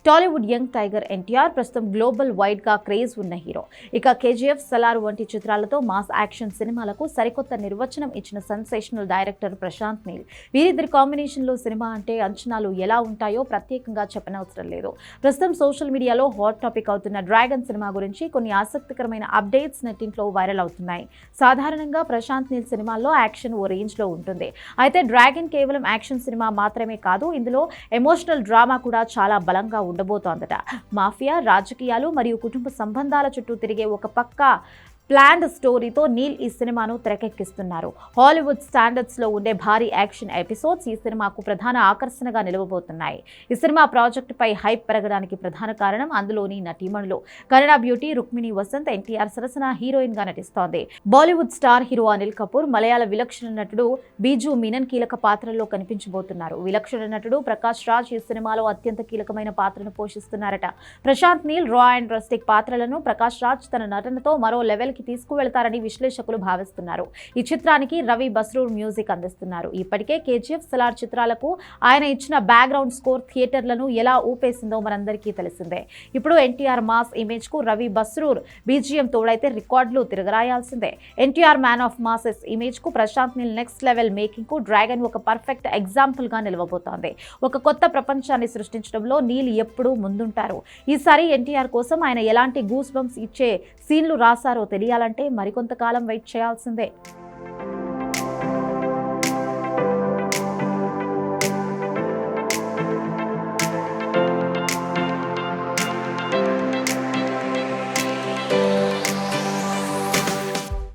Tollywood young tiger NTR ప్రస్తుతం global wide గా craze ఉన్న హీరో. ఇక కేజీఎఫ్, సలార్ వంటి చిత్రాలతో మాస్ యాక్షన్ సినిమాలకు సరికొత్త నిర్వచనం ఇచ్చిన సెన్సేషనల్ డైరెక్టర్ ప్రశాంత్ నీల్. వీరిద్దరి కాంబినేషన్ లో సినిమా అంటే అంచనాలు ఎలా ఉంటాయో ప్రత్యేకంగా చెప్పనవసరం లేదు. ప్రస్తుతం సోషల్ మీడియాలో హాట్ టాపిక్ అవుతున్న డ్రాగన్ సినిమా గురించి కొన్ని ఆసక్తికరమైన అప్డేట్స్ నెట్టింట్లో వైరల్ అవుతున్నాయి. సాధారణంగా ప్రశాంత్ నీల్ సినిమాల్లో యాక్షన్ ఓ రేంజ్ లో ఉంటుంది. అయితే డ్రాగన్ కేవలం యాక్షన్ సినిమా మాత్రమే కాదు, ఇందులో ఎమోషనల్ డ్రామా కూడా చాలా బలంగా ఉండబోతోందట. మాఫియా, రాజకీయాలు మరియు కుటుంబ సంబంధాల చుట్టూ తిరిగే ఒక పక్కా ప్లాన్డ్ స్టోరీతో నీల్ ఈ సినిమాను తెరకెక్కిస్తున్నారు. హాలీవుడ్ స్టాండర్డ్స్ లో ఉండే భారీ యాక్షన్ ఎపిసోడ్స్ ఈ సినిమాకు ప్రధాన ఆకర్షణగా నిలవబోతున్నాయి. ఈ సినిమా ప్రాజెక్టుపై హైప్ పెరగడానికి ప్రధాన కారణం అందులోని నటీమణులు. కన్నడ బ్యూటీ రుక్మిణి వసంత్ ఎన్టీఆర్ సరసన హీరోయిన్ గా నటిస్తోంది. బాలీవుడ్ స్టార్ హీరో అనిల్ కపూర్, మలయాళ విలక్షణ నటుడు బీజు మీనన్ కీలక పాత్రల్లో కనిపించబోతున్నారు. విలక్షణ నటుడు ప్రకాష్ రాజ్ ఈ సినిమాలో అత్యంత కీలకమైన పాత్రను పోషిస్తున్నారట. ప్రశాంత్ నీల్ రా అండ్ రస్టిక్ పాత్రలను ప్రకాష్ రాజ్ తన నటనతో మరో లెవెల్ తీసుకువెళ్తారని విశ్లేషకులు భావిస్తున్నారు. ఈ చిత్రానికి రవి బస్రూర్ మ్యూజిక్ అందిస్తున్నారు. ఇప్పటికే కేజీఎఫ్, సలార్ చిత్రాలకు ఆయన ఇచ్చిన బ్యాక్గ్రౌండ్ స్కోర్ థియేటర్లను ఎలా ఊపేసిందో మనందరికీ తెలిసిందే. ఇప్పుడు ఎన్టీఆర్ మాస్ ఇమేజ్ కు రవి బస్రూర్ బీజిఎం తోడైతే రికార్డులు తిరగరాయాల్సిందే. NTR man of masses image కు Prashanth Neel next level making కు డ్రాగన్ ఒక పర్ఫెక్ట్ ఎగ్జాంపుల్ గా నిలవబోతోంది. ఒక కొత్త ప్రపంచాన్ని సృష్టించడంలో నీల్ ఎప్పుడూ ముందుంటారు. ఈసారి ఎన్టీఆర్ కోసం ఆయన ఎలాంటి గూస్ బంప్స్ ఇచ్చే సీన్లు రాశారో తెలియాలంటే మరికొంతకాలం వెయిట్ చేయాల్సిందే.